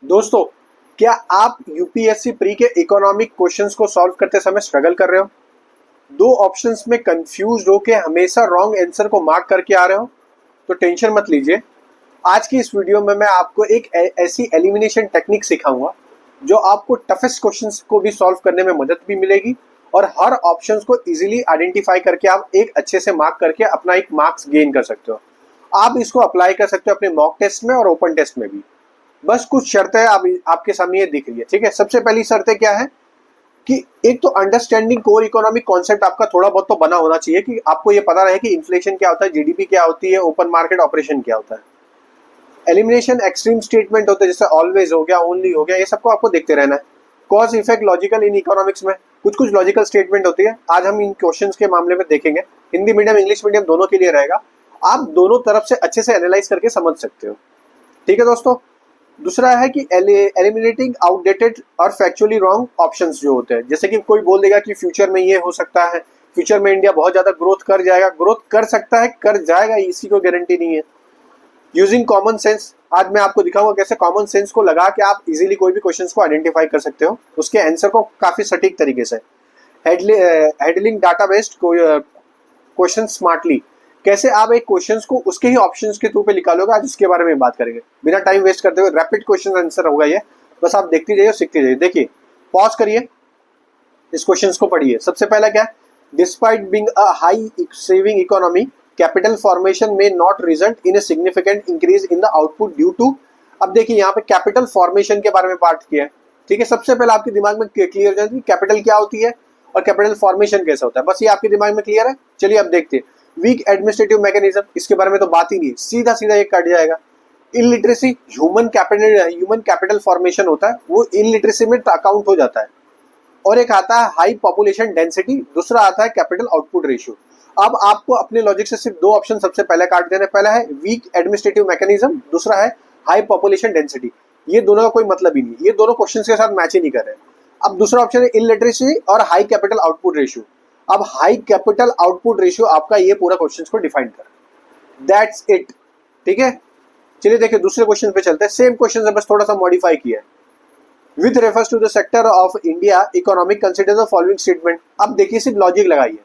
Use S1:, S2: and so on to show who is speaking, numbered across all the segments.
S1: दोस्तों, क्या आप यूपीएससी प्री के इकोनॉमिक क्वेश्चंस को सॉल्व करते समय स्ट्रगल कर रहे हो? दो ऑप्शंस में कंफ्यूज हो के हमेशा रॉन्ग आंसर को मार्क करके आ रहे हो? तो टेंशन मत लीजिए। आज की इस वीडियो में मैं आपको एक ऐसी एलिमिनेशन टेक्निक सिखाऊंगा जो आपको टफेस्ट क्वेश्चंस को भी सॉल्व करने में मदद भी मिलेगी और हर ऑप्शंस को इजीली आइडेंटिफाई करके आप एक अच्छे से मार्क करके अपना एक मार्क्स गेन कर सकते हो। आप इसको अप्लाई कर सकते हो अपने मॉक टेस्ट में और ओपन टेस्ट में भी। बस कुछ शर्तें आपके सामने ये दिख रही है, ठीक है। सबसे पहली शर्तें क्या है कि एक तो अंडरस्टैंडिंग कोर इकोनॉमिक कॉन्सेप्ट आपका थोड़ा बहुत तो बना होना चाहिए कि आपको ये पता रहे कि इन्फ्लेशन क्या होता है, जीडीपी क्या होती है, ओपन मार्केट ऑपरेशन क्या होता है। एलिमिनेशन एक्सट्रीम स्टेटमेंट होते हैं जैसे ऑलवेज हो गया, ओनली हो गया, ये सबको आपको देखते रहना है। Cause effect logical in economics में कुछ कुछ लॉजिकल स्टेटमेंट होती है, आज हम इन क्वेश्चंस के मामले में देखेंगे। हिंदी मीडियम इंग्लिश मीडियम दोनों के लिए रहेगा, आप दोनों तरफ से अच्छे से एनालाइज करके समझ सकते हो। ठीक है दोस्तों। दूसरा है कि एलिमिनेटिंग आउटडेटेड और फैक्चुअली रॉन्ग ऑप्शंस जो होते हैं, जैसे कि कोई बोल देगा कि फ्यूचर में ये हो सकता है, फ्यूचर में इंडिया बहुत ज्यादा ग्रोथ कर जाएगा, ग्रोथ कर सकता है, कर जाएगा, इसी को गारंटी नहीं है। यूजिंग कॉमन सेंस, आज मैं आपको दिखाऊंगा कैसे कॉमन सेंस को लगा के आप इजीली कोई भी क्वेश्चन को आइडेंटिफाई कर सकते हो, उसके आंसर को काफी सटीक तरीके से। Handling data based question smartly, कैसे आप एक क्वेश्चंस को उसके ही ऑप्शंस के थ्रू पे निकालोगे, आज उसके बारे में बात करेंगे बिना टाइम वेस्ट करते हुए। रैपिड क्वेश्चन आंसर होगा ये, बस आप देखते जाइए, सीखते जाइए। देखिए, पॉज करिए, इस क्वेश्चंस को पढ़िए। सबसे पहला क्या है, despite being a high saving economy, capital formation में not result in a significant increase in the output due to. अब देखिए यहाँ पे कैपिटल फॉर्मेशन के बारे में बात किया है, ठीक है। सबसे पहले आपके दिमाग में क्लियर हो जाए कैपिटल क्या होती है और कैपिटल फॉर्मेशन कैसे होता है, बस ये आपके दिमाग में क्लियर है। चलिए अब देखते हैं। वीक एडमिनिस्ट्रेटिव मैकेनिज्म, इसके बारे में तो बात ही नहीं, सीधा सीधा ये कट जाएगा। इलिटरेसी, ह्यूमन कैपिटल फॉर्मेशन होता है, वो इलिटरेसी में अकाउंट हो जाता है। और एक आता है हाई पॉपुलेशन डेंसिटी, दूसरा आता है कैपिटल आउटपुट रेशियो। अब आपको अपने लॉजिक से सिर्फ दो ऑप्शन सबसे पहले काट देने, पहला है वीक एडमिनिस्ट्रेटिव मैकेनिज्म, दूसरा है हाई पॉपुलेशन डेंसिटी। ये दोनों का कोई मतलब ही नहीं, ये दोनों क्वेश्चन के साथ मैच ही नहीं कर रहे। अब दूसरा ऑप्शन है इलिटरेसी और हाई कैपिटल आउटपुट रेशियो। अब हाई कैपिटल आउटपुट रेशियो आपका ये पूरा क्वेश्चन को डिफाइन कर, दैट्स इट, ठीक है। चलिए देखिए दूसरे क्वेश्चन पे चलते हैं। सेम क्वेश्चन है, बस थोड़ा सा मॉडिफाई किया है। With refers to the sector of India economic consider the following statement. अब देखिए सिर्फ लॉजिक लगाइए।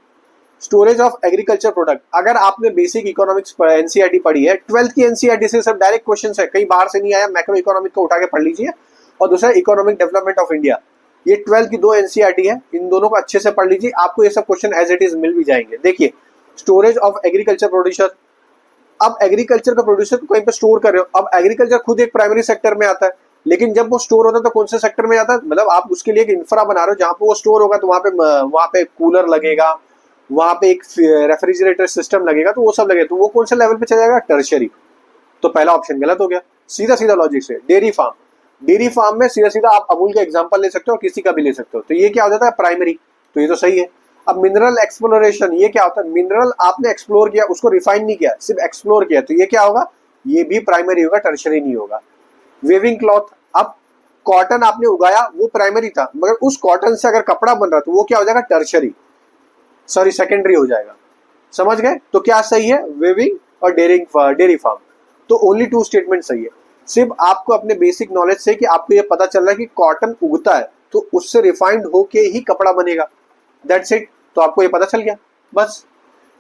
S1: स्टोरेज ऑफ एग्रीकल्चर प्रोडक्ट, अगर आपने बेसिक इकोनॉमिक्स एनसीईआरटी पढ़ी है, 12th की एनसीईआरटी से सब डायरेक्ट क्वेश्चन है, कहीं बाहर से नहीं आया। मैक्रो इकोनॉमिक को उठा के पढ़ लीजिए, और दूसरा इकोनॉमिक डेवलपमेंट ऑफ इंडिया, ये 12th की दो एनसीईआरटी है, इन दोनों को अच्छे से पढ़ लीजिए, आपको ये सब क्वेश्चन एज इट इज मिल भी जाएंगे। देखिए, स्टोरेज ऑफ एग्रीकल्चर प्रोड्यूसर, अब एग्रीकल्चर का प्रोड्यूसर को कहीं पे स्टोर कर रहे हो। अब एग्रीकल्चर खुद एक प्राइमरी सेक्टर में आता है, लेकिन जब वो स्टोर होता है तो कौन से सेक्टर में आता है, मतलब आप उसके लिए एक इंफ्रा बना रहे हो जहां पे वो स्टोर होगा, तो वहां पे कूलर लगेगा, वहां पे एक रेफ्रिजरेटर सिस्टम लगेगा, तो वो सब लगेगा, तो वो कौन से लेवल पे चला जाएगा, टर्शियरी। तो पहला ऑप्शन गलत हो गया, सीधा सीधा लॉजिक से। डेयरी फार्म, डेयरी फार्म में सीधा सीधा आप अमूल का एग्जांपल ले सकते हो, किसी का भी ले सकते हो, तो ये क्या हो जाता है, प्राइमरी, तो ये तो सही है। अब मिनरल एक्सप्लोरेशन, ये क्या होता है, मिनरल आपने एक्सप्लोर किया, उसको रिफाइन नहीं किया, सिर्फ एक्सप्लोर किया, तो ये क्या होगा, ये भी प्राइमरी होगा, टर्शियरी नहीं होगा। वेविंग क्लॉथ, अब कॉटन आपने उगाया, वो प्राइमरी था, मगर उस कॉटन से अगर कपड़ा बन रहा तो वो क्या हो जाएगा, टर्शियरी, सॉरी सेकेंडरी हो जाएगा। समझ गए, तो क्या सही है, वेविंग और डेयरी फार्म। तो ओनली टू स्टेटमेंट सही है। सिर्फ आपको अपने बेसिक नॉलेज से कि आपको ये पता चल रहा है कि कॉटन उगता है तो उससे रिफाइंड होके ही कपड़ा बनेगा, दैट्स इट, तो आपको ये पता चल गया। बस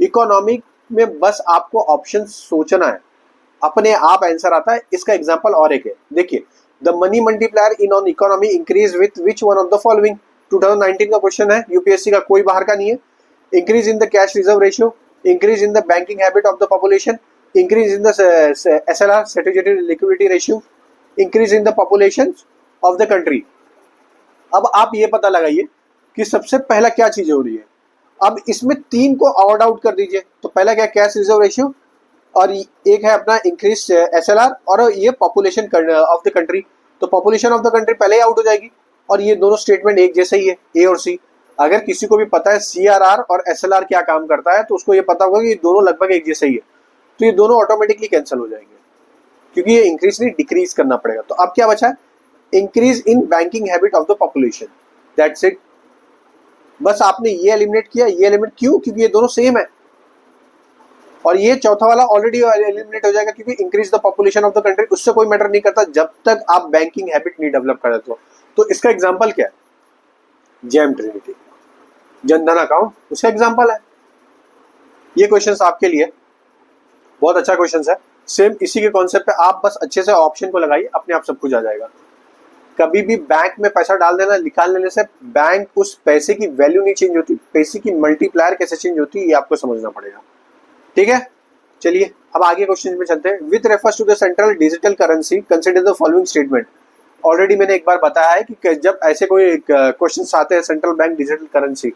S1: इकोनॉमिक में बस आपको ऑप्शन सोचना है, अपने आप आंसर आता है। इसका एग्जांपल और एक है, देखिए, the money multiplier in on economy increase with which one of the following. 2019 का क्वेश्चन है, यूपीएससी का, कोई बाहर का नहीं है। Increase in the cash reserve ratio, increase in the banking habit of the population, increase in the SLR strategic liquidity ratio, increase in the population of the country. अब आप ये पता लगाइए कि सबसे पहला क्या चीज हो रही है। अब इसमें तीन को ऑड आउट कर दीजिए, तो पहला क्या, कैश रिजर्व रेशियो, और एक है अपना इंक्रीज एसएलआर, और ये पॉपुलेशन ऑफ द कंट्री, तो पॉपुलेशन ऑफ द कंट्री पहले ही आउट हो जाएगी। और ये दोनों स्टेटमेंट एक जैसे ही है, ए और सी। अगर किसी को भी पता है सीआरआर और एसएलआर क्या काम करता है, तो उसको ये पता होगा कि ये दोनों लगभग एक जैसे ही है, तो ये दोनों ऑटोमेटिकली कैंसिल हो जाएंगे, क्योंकि ये इंक्रीज नहीं डिक्रीज करना पड़ेगा। तो अब क्या बचा है, increase in banking habit of the population, that's it. बस आपने ये एलिमिनेट किया, ये एलिमिनेट, क्यों, क्योंकि ये दोनों सेम है। और ये चौथा वाला ऑलरेडी एलिमिनेट हो जाएगा क्योंकि increase the population of the country, उससे कोई मैटर नहीं करता जब तक आप बैंकिंग हैबिट नहीं डेवलप कर देते हो। तो इसका एग्जांपल क्या है? जेम ट्रिनिटी, जनधन अकाउंट उसका एग्जांपल है। ये क्वेश्चंस आपके लिए बहुत अच्छा क्वेश्चंस है। सेम इसी के कॉन्सेप्ट पे आप बस अच्छे से ऑप्शन को लगाइए, अपने आप सब कुछ आ जाएगा। कभी भी बैंक में पैसा डाल देना, निकाल लेने से बैंक उस पैसे की वैल्यू नहीं चेंज होती, पैसे की मल्टीप्लायर कैसे चेंज होती है ये आपको समझना पड़ेगा। ठीक है, चलिए अब आगे क्वेश्चन में चलते हैं। With refers to the central digital currency consider the following statement. Already मैंने एक बार बताया है कि जब ऐसे कोई क्वेश्चन आते हैं सेंट्रल बैंक डिजिटल करेंसी,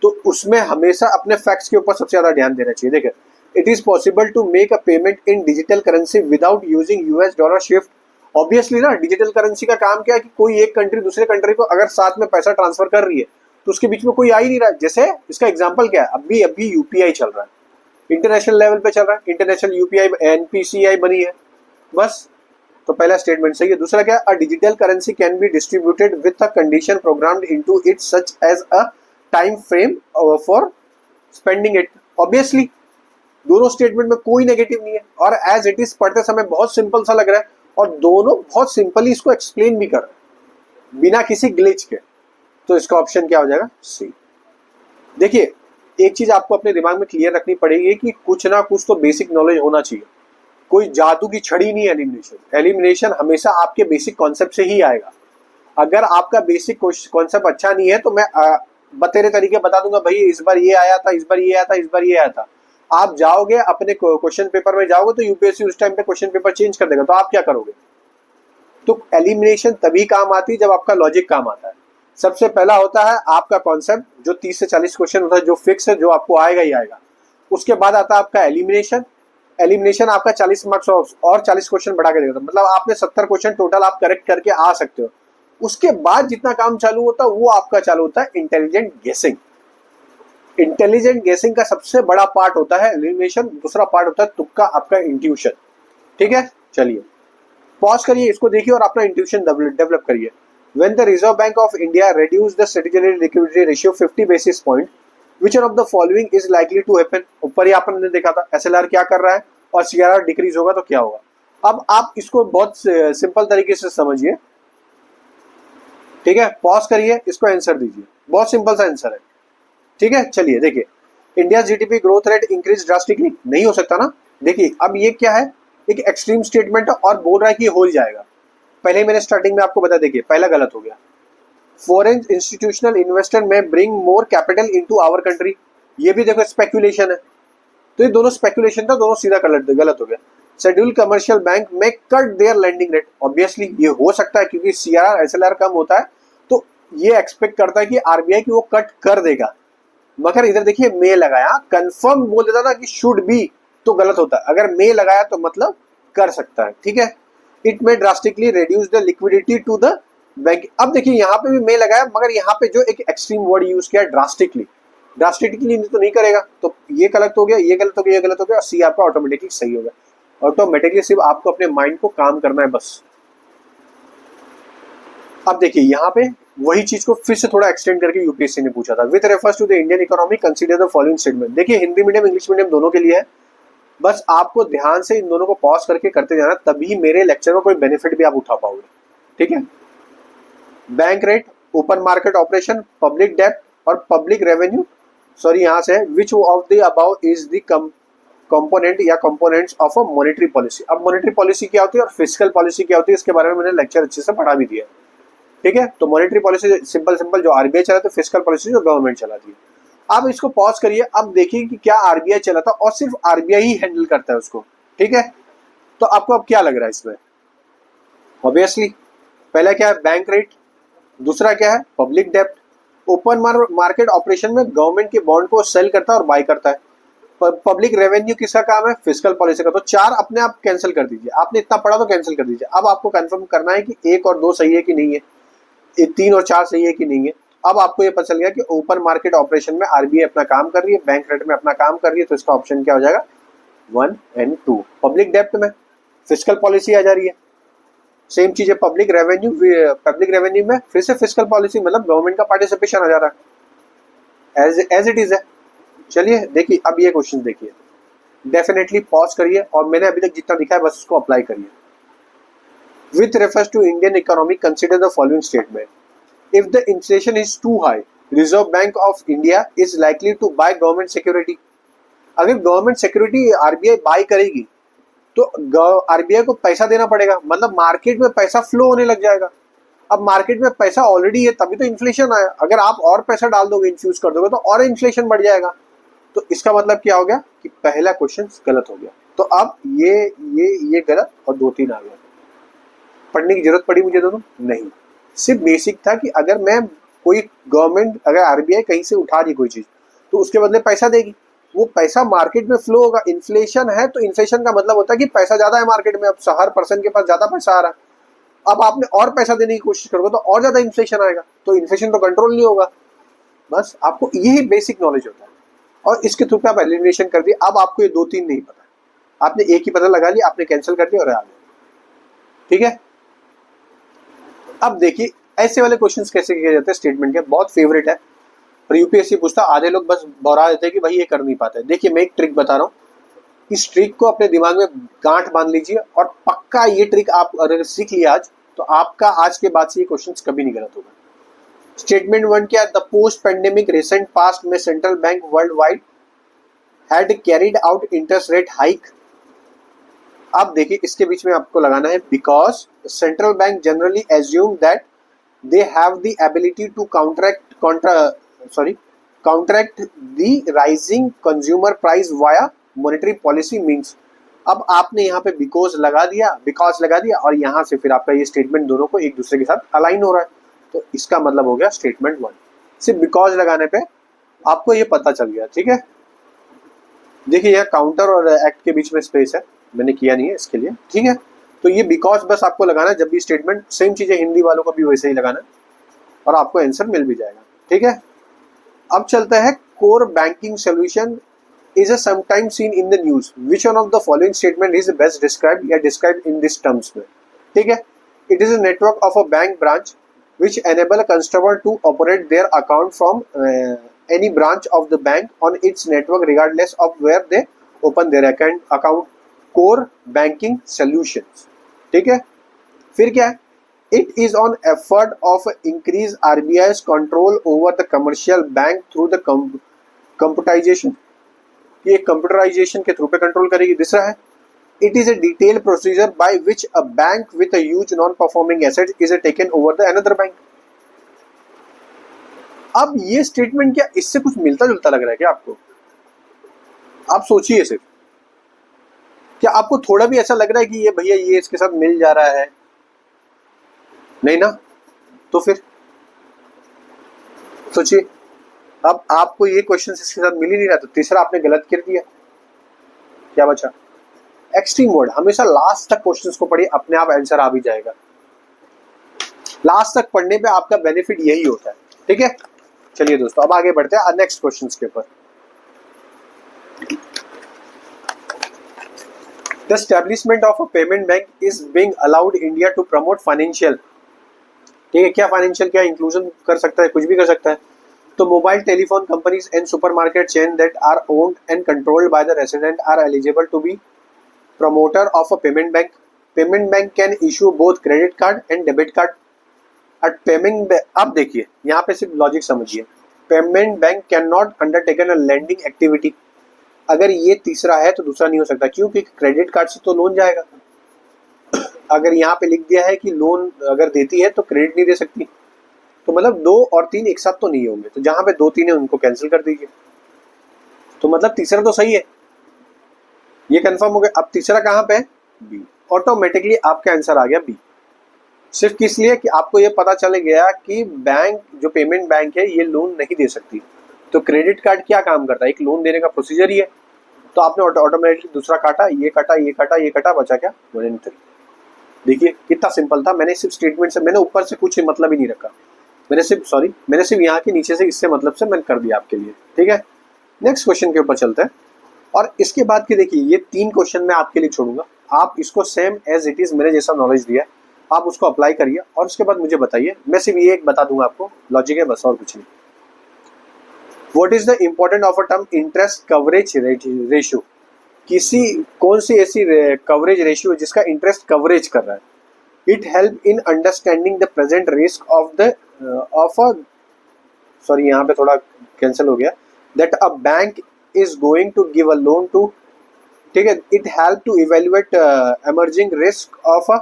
S1: तो उसमें हमेशा अपने फैक्ट्स के ऊपर सबसे ज्यादा ध्यान देना चाहिए। देखिए, it is possible to make a payment in digital currency without using US dollar shift. Obviously ना, डिजिटल करेंसी का काम क्या है कि कोई एक कंट्री दूसरे कंट्री को अगर साथ में पैसा ट्रांसफर कर रही है तो उसके बीच में कोई आ ही नहीं रहा है। जैसे इसका एग्जांपल क्या है, अभी अभी यूपीआई चल रहा है, इंटरनेशनल लेवल पे चल रहा है, इंटरनेशनल यूपीआई एनपीसीआई बनी है बस। तो पहला स्टेटमेंट सही है। दूसरा क्या, a digital currency can be distributed with a condition programmed into it such as a time frame for spending it. Obviously दोनों स्टेटमेंट में कोई नेगेटिव नहीं है और एज इट इज पढ़ते समय बहुत सिंपल सा लग रहा है और दोनों बहुत सिंपली इसको एक्सप्लेन भी कर रहे हैं बिना किसी ग्लिच के। तो इसका ऑप्शन क्या हो जाएगा? सी। देखिए, एक चीज आपको अपने दिमाग में क्लियर रखनी पड़ेगी कि कुछ ना कुछ तो बेसिक नॉलेज होना चाहिए। कोई जादू की छड़ी नहीं है एलिमिनेशन। एलिमिनेशन हमेशा आपके बेसिक कॉन्सेप्ट से ही आएगा। अगर आपका बेसिक कॉन्सेप्ट अच्छा नहीं है तो मैं बतेरे तरीके बता दूंगा, भाई इस बार ये आया था, इस बार ये आया था, इस बार ये आया था। आप जाओगे अपने क्वेश्चन पेपर में जाओगे तो यूपीएससी उस टाइम पे क्वेश्चन पेपर चेंज कर देगा, तो आप क्या करोगे? तो एलिमिनेशन तभी काम आती है जब आपका लॉजिक काम आता है। सबसे पहला होता है आपका कॉन्सेप्ट, जो 30 से 40 क्वेश्चन होता है, जो फिक्स है, जो आपको आएगा ही आएगा। उसके बाद आता है आपका एलिमिनेशन। एलिमिनेशन आपका 40 मार्क्स और 40 क्वेश्चन बढ़ा के देगा, मतलब आपने 70 क्वेश्चन टोटल आप करेक्ट करके आ सकते हो। उसके बाद जितना काम चालू होता है वो आपका चालू होता है इंटेलिजेंट गेसिंग। इंटेलिजेंट गेसिंग का सबसे बड़ा पार्ट होता है एलिमिनेशन, दूसरा पार्ट होता है तुक्का, आपका इंट्यूशन। ठीक है, चलिए पॉज करिए, इसको देखिए और अपना इंट्यूशन डेवलप करिए। When the Reserve Bank of India reduced the statutory liquidity ratio 50 basis point, which one of the following is likely to happen? ऊपर ही आपने देखा था SLR क्या कर रहा है और CRR डिक्रीज होगा तो क्या होगा। अब आप इसको बहुत सिंपल तरीके से समझिए। ठीक है, पॉज करिए, इसको आंसर दीजिए, बहुत सिंपल सा आंसर है। ठीक है, चलिए देखिए, India GDP growth rate increase drastically, नहीं हो सकता ना। देखिए अब ये क्या है, एक एक्सट्रीम स्टेटमेंट है और बोल रहा है कि हो ही जाएगा। पहले मैंने स्टार्टिंग में आपको बता, देखिए पहला गलत हो गया। Foreign institutional investor may bring more capital into our country, ये भी देखो स्पेक्यूलेशन है, तो ये दोनों स्पेक्यूलेशन था, दोनों सीधा गलत हो गया। शेड्यूल कमर्शियल बैंक में cut their landing rate, obviously ये हो सकता है क्योंकि सीआरआर एसएलआर कम होता है तो ये एक्सपेक्ट करता है कि आरबीआई की वो कट कर देगा। मगर इधर देखिए मे लगाया, कंफर्म बोल देता ना कि शुड बी तो गलत होता है, अगर मे लगाया तो मतलब कर सकता है। ठीक है, it may drastically reduce the liquidity to the bank. अब देखिए यहाँ पे भी मे लगाया, मगर यहाँ पे जो एक एक्सट्रीम वर्ड यूज किया ड्रास्टिकली, ड्रास्टिकली तो नहीं करेगा, तो ये गलत हो गया, ये गलत हो गया, ये गलत हो गया, और सी आपका ऑटोमेटिकली सही हो गया। ऑटोमेटिकली सिर्फ आपको अपने माइंड को काम करना है बस। अब देखिए यहाँ पे वही चीज को फिर से थोड़ा एक्सटेंड करके यूपीएससी ने पूछा था। With refers to the Indian economy consider the following statement. देखिए हिंदी मीडियम इंग्लिश मीडियम दोनों के लिए है, बस आपको ध्यान से इन दोनों को पॉज करके करते जाना, तभी मेरे लेक्चर में कोई बेनिफिट भी आप उठा पाओगे। ठीक है, bank rate, open market operation, public डेब्ट और पब्लिक रेवेन्यू। सॉरी यहाँ से which of the abou is the component या components of a monetary policy. अब मॉनेटरी पॉलिसी क्या होती है और फिस्कल पॉलिसी क्या होती है, इसके बारे में मैंने लेक्चर अच्छे से पढ़ा भी दिया। ठीक है, तो मॉनेटरी पॉलिसी सिंपल जो आरबीआई चलाती है, फिस्कल पॉलिसी जो गवर्नमेंट चलाती है। अब इसको पॉज करिए, अब देखिए कि क्या आरबीआई चलाता और सिर्फ आरबीआई ही हैंडल करता है उसको। ठीक है, तो आपको अब क्या लग रहा है इसमें? ऑब्वियसली पहला क्या है, बैंक रेट, दूसरा क्या है, पब्लिक डेब्ट। ओपन मार्केट ऑपरेशन में गवर्नमेंट के बॉन्ड को सेल करता है और बाय करता है। पब्लिक रेवेन्यू किसका काम है, फिस्कल पॉलिसी का। तो चार अपने आप कैंसिल कर दीजिए, आपने इतना पढ़ा तो कैंसिल कर दीजिए। अब आपको कंफर्म करना है कि 1 और 2 सही है कि नहीं है, 3 और 4 सही है कि नहीं है। अब आपको ये पता चल गया कि ओपन मार्केट ऑपरेशन में आरबीआई अपना काम कर रही है, बैंक रेट में अपना काम कर रही है, तो इसका ऑप्शन क्या हो जाएगा, 1 और 2। पब्लिक डेब्ट में फिस्कल पॉलिसी आ जा रही है, सेम चीज है। पब्लिक रेवेन्यू में फिर से फिस्कल पॉलिसी, मतलब गवर्नमेंट का पार्टिसिपेशन आ जा रहा है, एज इट इज है। चलिए देखिए अब ये क्वेश्चन देखिए, डेफिनेटली पॉज करिए और मैंने अभी तक जितना दिखा है बस उसको अप्लाई करिए. With refers to Indian economy, consider the following statement. If the inflation is too high, Reserve Bank of India is likely to buy government security. अगर गवर्नमेंट सिक्योरिटी आरबीआई बाय करेगी तो आरबीआई को पैसा देना पड़ेगा, मतलब market में पैसा फ्लो होने लग जाएगा. अब मार्केट में पैसा ऑलरेडी है तभी तो इन्फ्लेशन आया. अगर आप और पैसा डाल दोगे, इन्फ्यूज कर दोगे तो और इन्फ्लेशन बढ़ जाएगा. तो इसका मतलब क्या हो गया कि पहला क्वेश्चन गलत हो गया. तो अब ये गलत और 2-3 आ गया. पढ़ने की जरूरत पड़ी मुझे दोनों? नहीं, सिर्फ बेसिक था कि अगर मैं कोई गवर्नमेंट, अगर आरबीआई कहीं से उठा दी कोई चीज तो उसके बदले पैसा देगी, वो पैसा मार्केट में फ्लो होगा. इन्फ्लेशन है तो इन्फ्लेशन का मतलब होता है कि पैसा ज्यादा है मार्केट में. अब हर पर्सन के पास ज्यादा पैसा आ रहा है. अब आपने और पैसा देने की कोशिश करोगे तो और ज्यादा इन्फ्लेशन आएगा, तो इन्फ्लेशन तो कंट्रोल नहीं होगा. बस आपको यही बेसिक नॉलेज होता है और इसके थ्रू पे आप एलिमिनेशन कर दिए. अब आपको ये 2-3 नहीं पता, आपने एक ही पता लगा लिया, आपने कैंसिल कर दिया और आ गया. ठीक है. अब देखिए ऐसे वाले क्वेश्चंस कैसे किए जाते हैं स्टेटमेंट के, बहुत फेवरेट है और यूपीएससी पूछता. आधे लोग बस बौरा देते हैं कि भाई ये कर नहीं पाते. देखिए मैं एक ट्रिक बता रहा हूँ, इस ट्रिक को अपने दिमाग में गांठ बांध लीजिए और पक्का ये ट्रिक आप अगर सीख लिया आज तो आपका आज के बाद से ये क्वेश्चंस कभी नहीं गलत होगा. स्टेटमेंट 1 क्या है? The post pandemic recent past में central bank world wide had carried out interest rate hike. अब देखिए इसके बीच में आपको लगाना है because central bank generally assume that they have the ability to counteract the rising consumer price via monetary policy means. अब आपने यहाँ पे बिकॉज लगा दिया और यहाँ से फिर आपका ये स्टेटमेंट दोनों को एक दूसरे के साथ अलाइन हो रहा है. तो इसका मतलब हो गया स्टेटमेंट 1. सिर्फ बिकॉज लगाने पे आपको ये पता चल गया. ठीक है. देखिए यह काउंटर और एक्ट के बीच में स्पेस है, मैंने किया नहीं है इसके लिए. ठीक है. तो ये बिकॉज बस आपको लगाना है जब भी स्टेटमेंट. सेम चीजें हिंदी वालों को भी वैसे ही लगाना है और आपको आंसर मिल भी जाएगा. ठीक है. अब चलता है core banking solution is a sometimes seen in the news. Which one of the following statement is best described या described in these terms में? ठीक है. It is a network of a bank branch which enable a customer to operate their account from any branch of the bank on its network regardless of where they open their account. Core banking solutions. ठीक है. फिर क्या है? It is on effort of increase RBI's control over the commercial bank through the computerization. ये computerisation के through पे control करेगी. दूसरा है it is a detail procedure by which a bank with a huge non performing asset is taken over the another bank. अब ये statement क्या इससे कुछ मिलता जुलता लग रहा है क्या आपको? आप सोचिए सिर्फ, क्या आपको थोड़ा भी ऐसा लग रहा है कि ये भैया ये इसके साथ मिल जा रहा है? नहीं ना. तो फिर सोचिए, अब आपको ये क्वेश्चन इसके साथ मिल ही नहीं रहा तो तीसरा आपने गलत कर दिया. क्या बचा? Extreme word. हमेशा लास्ट तक क्वेश्चंस को पढ़िए, अपने आप आंसर आ भी जाएगा. लास्ट तक पढ़ने पे आपका बेनिफिट यही होता है. ठीक है. चलिए दोस्तों अब आगे बढ़ते हैं नेक्स्ट क्वेश्चंस के ऊपर. The establishment of a payment bank is being allowed India to promote financial. ठीक है. क्या फाइनेंशियल, क्या इंक्लूजन कर सकता है? कुछ भी कर सकता है. तो mobile telephone companies and supermarket chain that are owned and controlled by the resident are eligible to be promoter of a payment bank. Payment bank can issue both credit card and debit card. At payment अब देखिए यहाँ पे सिर्फ logic समझिए. Payment bank can not undertaken a lending activity. अगर ये तीसरा है तो दूसरा नहीं हो सकता. क्यों? क्योंकि क्रेडिट कार्ड से तो लोन जाएगा. अगर यहाँ पे लिख दिया है कि लोन अगर देती है तो क्रेडिट नहीं दे सकती, तो मतलब 2 और 3 एक साथ तो नहीं होंगे. तो जहाँ पे 2-3 है उनको कैंसिल कर दीजिए. तो मतलब तीसरा तो सही है, ये कंफर्म हो गया. अब तीसरा कहाँ पे है? बी. ऑटोमेटिकली आपका आंसर आ गया बी. सिर्फ किस लिए कि आपको ये पता चल गया कि बैंक जो पेमेंट बैंक है ये लोन नहीं दे सकती. तो क्रेडिट कार्ड क्या काम करता है? एक लोन देने का प्रोसीजर ही है. तो आपने ऑटोमेटिकली दूसरा काटा, ये काटा, ये काटा, ये काटा, बचा क्या? 1 and 3. देखिए कितना सिंपल था. मैंने सिर्फ स्टेटमेंट से, मैंने ऊपर से कुछ मतलब ही नहीं रखा. मैंने सिर्फ यहाँ के नीचे से इससे मतलब से मैंने कर दिया आपके लिए. ठीक है. नेक्स्ट क्वेश्चन के ऊपर चलते हैं. और इसके बाद की देखिए ये 3 क्वेश्चन मैं आपके लिए छोड़ूंगा. आप इसको सेम एज इट इज मैंने जैसा नॉलेज दिया आप उसको अप्लाई करिए और उसके बाद मुझे बताइए. मैं सिर्फ ये एक बता दूंगा आपको, लॉजिक है बस और कुछ नहीं. What is the important of a term interest coverage ratio? किसी कौन सी ऐसी कवरेज रेशियो जिसका इंटरेस्ट कवरेज कर रहा है. It help in understanding the present risk of a sorry यहाँ पे थोड़ा कैंसिल हो गया, that a bank is going to give a loan to. ठीक है, it help to evaluate emerging risk of a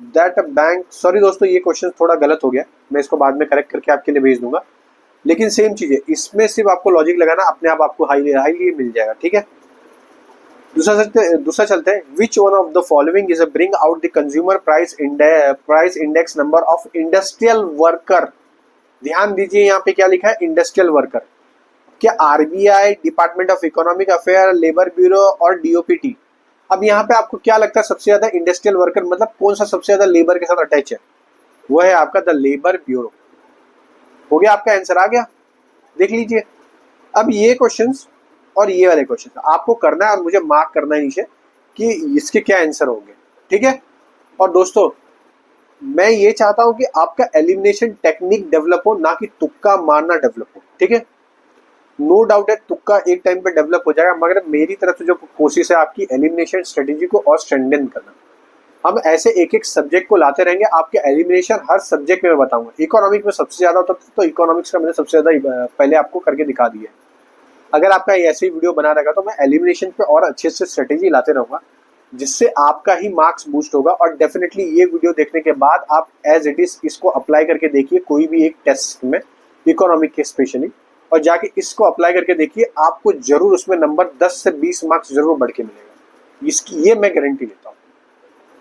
S1: that bank. Sorry दोस्तों, ये question थोड़ा गलत हो गया, मैं इसको बाद में करेक्ट करके आपके लिए भेज दूंगा. लेकिन सेम चीज है, इसमें सिर्फ आपको लॉजिक लगाना, अपने आप आपको हाईली मिल जाएगा. ठीक है, दूसरा चलते हैं. Which one of the following is a bring out the consumer price index number of industrial worker. ध्यान दीजिए यहाँ पे क्या लिखा है, इंडस्ट्रियल वर्कर. क्या RBI, department of economic affair, labour bureau और डीओपीटी. अब यहाँ पे आपको क्या लगता है सबसे ज्यादा इंडस्ट्रियल वर्कर मतलब कौन सा सबसे ज्यादा लेबर के साथ अटैच है? वो है आपका द लेबर ब्यूरो. हो गया, आपका आंसर आ गया, देख लीजिए. अब ये क्वेश्चंस और ये वाले क्वेश्चन आपको करना है और मुझे मार्क करना है नीचे कि इसके क्या आंसर होंगे. ठीक है, और दोस्तों मैं ये चाहता हूं कि आपका एलिमिनेशन टेक्निक डेवलप हो, ना कि तुक्का मारना डेवलप हो. ठीक है, नो डाउट है तुक्का एक टाइम पे डेवलप हो जाएगा, मगर मेरी तरफ से जो कोशिश है आपकी एलिमिनेशन स्ट्रेटेजी को और स्ट्रेंथन करना. हम ऐसे एक एक सब्जेक्ट को लाते रहेंगे, आपके एलिमिनेशन हर सब्जेक्ट में मैं बताऊंगा. इकोनॉमिक में सबसे ज्यादा होता था, तो इकोनॉमिक्स का मैंने सबसे ज्यादा पहले आपको करके दिखा दिया है. अगर आपका ऐसे ही वीडियो बना रहेगा तो मैं एलिमिनेशन पे और अच्छे से स्ट्रेटेजी लाते रहूंगा, जिससे आपका ही मार्क्स बूस्ट होगा. और डेफिनेटली ये वीडियो देखने के बाद आप एज इट इज इसको अप्लाई करके देखिए कोई भी एक टेस्ट में, इकोनॉमिक के स्पेशली, और जाके इसको अप्लाई करके देखिए, आपको जरूर उसमें नंबर 10 से 20 मार्क्स जरूर बढ़ के मिलेगा. इसकी ये मैं गारंटी लेता हूँ.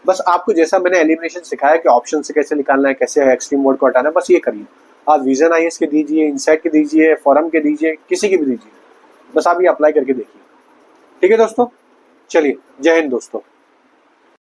S1: बस आपको जैसा मैंने एलिमिनेशन सिखाया कि ऑप्शन से कैसे निकालना है, कैसे एक्सट्रीम मोड को हटाना है, बस ये करिए. आप विजन आईएएस के दीजिए, इनसाइट के दीजिए, फोरम के दीजिए, किसी के भी दीजिए, बस आप ये अप्लाई करके देखिए. ठीक है दोस्तों, चलिए, जय हिंद दोस्तों.